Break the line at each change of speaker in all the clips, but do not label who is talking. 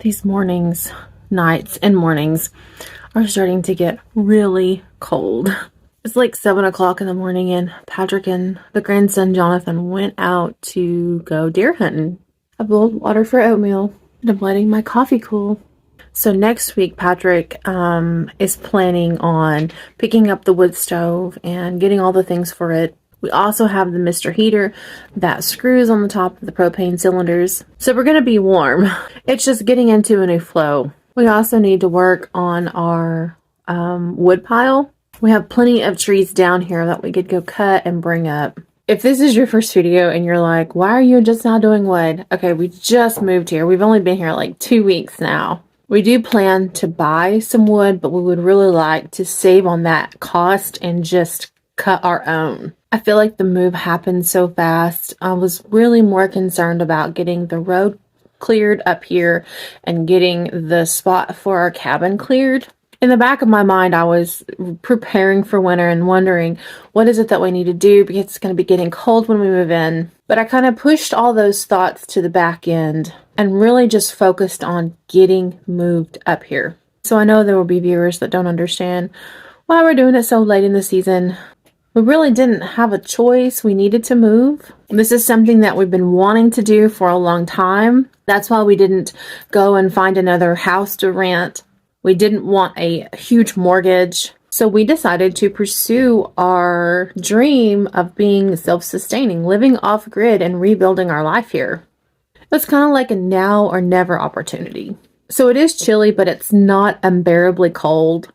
These mornings, nights, and mornings are starting to get really cold. It's like 7 o'clock in the morning and Patrick and the grandson Jonathan went out to go deer hunting. I boiled water for oatmeal and I'm letting my coffee cool. So next week, Patrick is planning on picking up the wood stove and getting all the things for it. We also have the Mr. Heater that screws on the top of the propane cylinders. So we're going to be warm. It's just getting into a new flow. We also need to work on our wood pile. We have plenty of trees down here that we could go cut and bring up. If this is your first video and you're like, why are you just now doing wood? Okay, we just moved here. We've only been here like 2 weeks now. We do plan to buy some wood, but we would really like to save on that cost and just cut our own. I feel like the move happened so fast. I was really more concerned about getting the road cleared up here and getting the spot for our cabin cleared. In the back of my mind, I was preparing for winter and wondering, what is it that we need to do because it's going to be getting cold when we move in. But I kind of pushed all those thoughts to the back end and really just focused on getting moved up here. So I know there will be viewers that don't understand why we're doing it so late in the season. We really didn't have a choice. We needed to move. This is something that we've been wanting to do for a long time. That's why we didn't go and find another house to rent. We didn't want a huge mortgage. So we decided to pursue our dream of being self-sustaining, living off grid and rebuilding our life here. It's kind of like a now or never opportunity. So it is chilly, but it's not unbearably cold.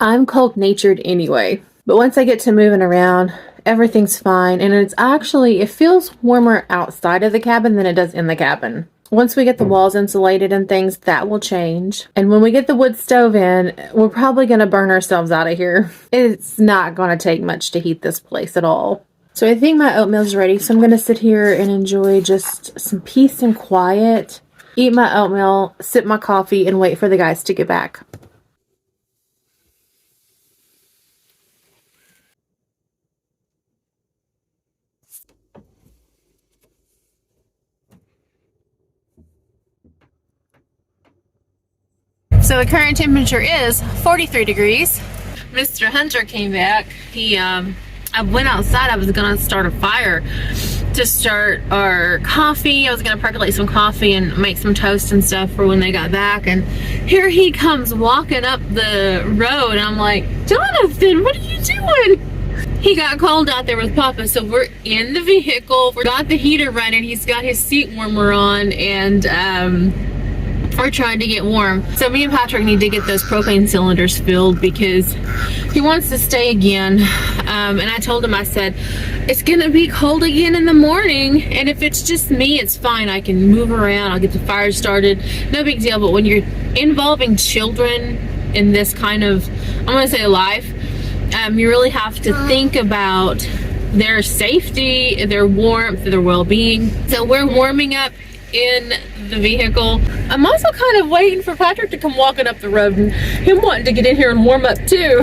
I'm cold-natured anyway. But once I get to moving around, everything's fine. And it feels warmer outside of the cabin than it does in the cabin. Once we get the walls insulated and things, that will change. And when we get the wood stove in, we're probably going to burn ourselves out of here. It's not going to take much to heat this place at all. So I think my oatmeal's ready. So I'm going to sit here and enjoy just some peace and quiet. Eat my oatmeal, sip my coffee, and wait for the guys to get back. So the current temperature is 43 degrees. Mr. Hunter came back. I went outside. I was gonna start a fire to start our coffee. I was gonna percolate some coffee and make some toast and stuff for when they got back. And here he comes walking up the road. And I'm like, Jonathan, what are you doing? He got cold out there with Papa, so we're in the vehicle. We got the heater running. He's got his seat warmer on, and we're trying to get warm. So me and Patrick need to get those propane cylinders filled because he wants to stay again. And I told him, I said, it's gonna be cold again in the morning, and if it's just me, it's fine. I can move around, I'll get the fire started, no big deal. But when you're involving children in this kind of, I'm gonna say life, you really have to think about their safety, their warmth, their well-being. So we're warming up in the vehicle. I'm also kind of waiting for Patrick to come walking up the road and him wanting to get in here and warm up too.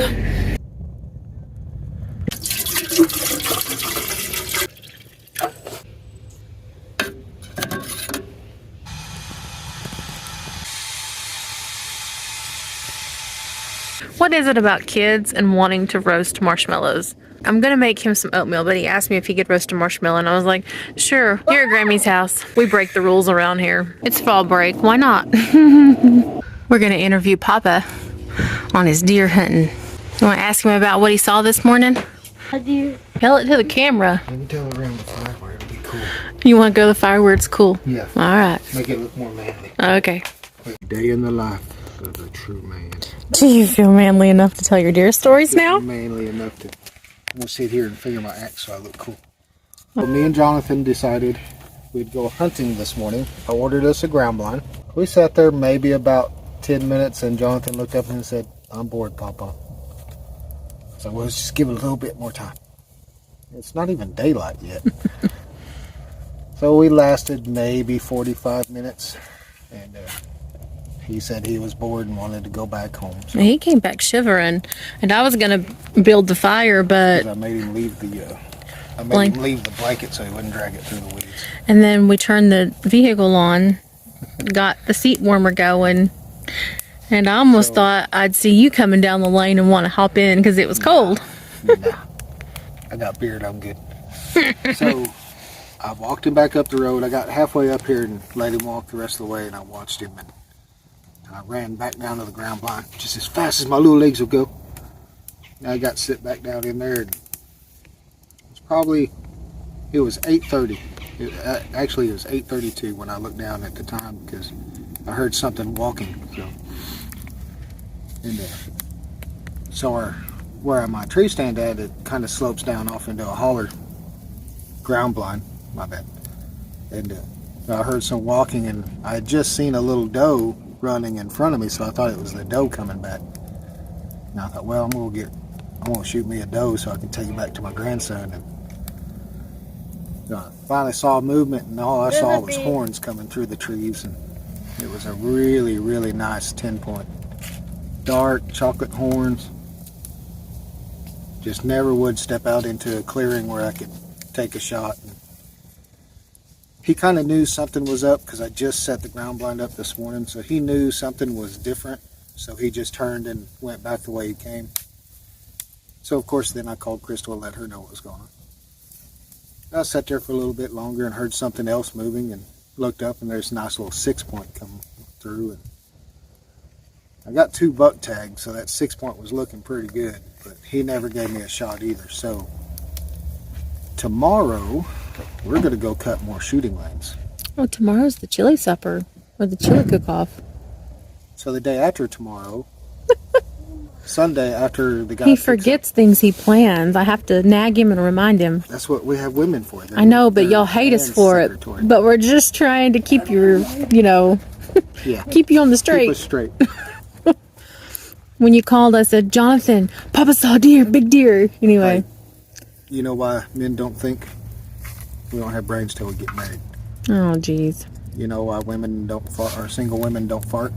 What is it about kids and wanting to roast marshmallows? I'm gonna make him some oatmeal, but he asked me if he could roast a marshmallow, and I was like, sure, you're at Grammy's house. We break the rules around here. It's fall break, why not? We're gonna interview Papa on his deer hunting. You wanna ask him about what he saw this morning?
I do.
Tell it to the camera.
You can tell around the fire where it'll be cool.
You wanna go to the fire where it's cool?
Yeah.
Alright.
Make it look more manly.
Okay.
Day in the life of a true man.
Do you feel manly enough to tell your deer stories now?
Manly enough to we'll sit here and figure my act so I look cool. Well, me and Jonathan decided we'd go hunting this morning. I ordered us a ground blind. We sat there maybe about 10 minutes and Jonathan looked up and said, I'm bored, Papa. So we'll just give it a little bit more time. It's not even daylight yet. So we lasted maybe 45 minutes and he said he was bored and wanted to go back home. So
He came back shivering, and I was gonna build the fire, but
I made him leave the blanket so he wouldn't drag it through the weeds.
and then we turned the vehicle on got the seat warmer going. And I almost thought I'd see you coming down the lane and want to hop in because it was cold.
Nah, I got beard, I'm good. So I walked him back up the road. I got halfway up here and let him walk the rest of the way, and I watched him, and I ran back down to the ground blind just as fast as my little legs would go. And I got sit back down in there, and it was 8:30. Actually, it was 8:32 when I looked down at the time because I heard something walking. So where my tree stand at, it kind of slopes down off into a holler ground blind. My bad. And I heard some walking, and I had just seen a little doe running in front of me, so I thought it was the doe coming back. And I thought, well, I'm gonna shoot me a doe so I can take it back to my grandson. And I finally saw movement, and all I saw was horns coming through the trees, and it was a really, really nice 10-point. Dark chocolate horns. Just never would step out into a clearing where I could take a shot. And he kind of knew something was up because I just set the ground blind up this morning, so he knew something was different, so he just turned and went back the way he came. So of course then I called Crystal and let her know what was going on. I sat there for a little bit longer and heard something else moving and looked up, and there's a nice little 6-point coming through, and I got 2 buck tags, so that 6-point was looking pretty good, but he never gave me a shot either. So tomorrow we're going to go cut more shooting lanes.
Oh, tomorrow's the chili supper or the chili cook-off.
So the day after tomorrow, Sunday after the guy
he forgets things he plans. I have to nag him and remind him.
That's what we have women for.
I know, but y'all hate us for it. But we're just trying to keep your,
yeah,
keep you on the straight.
Keep us straight.
When you called, I said, Jonathan, Papa saw deer, big deer. Anyway.
Hey, you know why men don't think? We don't have brains till we get married.
Oh, geez.
You know why women don't fart, or single women don't fart?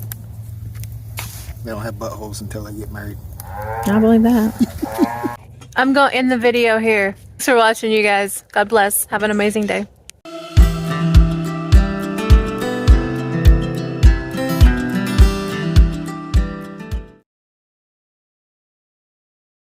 They don't have buttholes until they get married.
I believe that. I'm going to end the video here. Thanks for watching, you guys. God bless. Have an amazing day.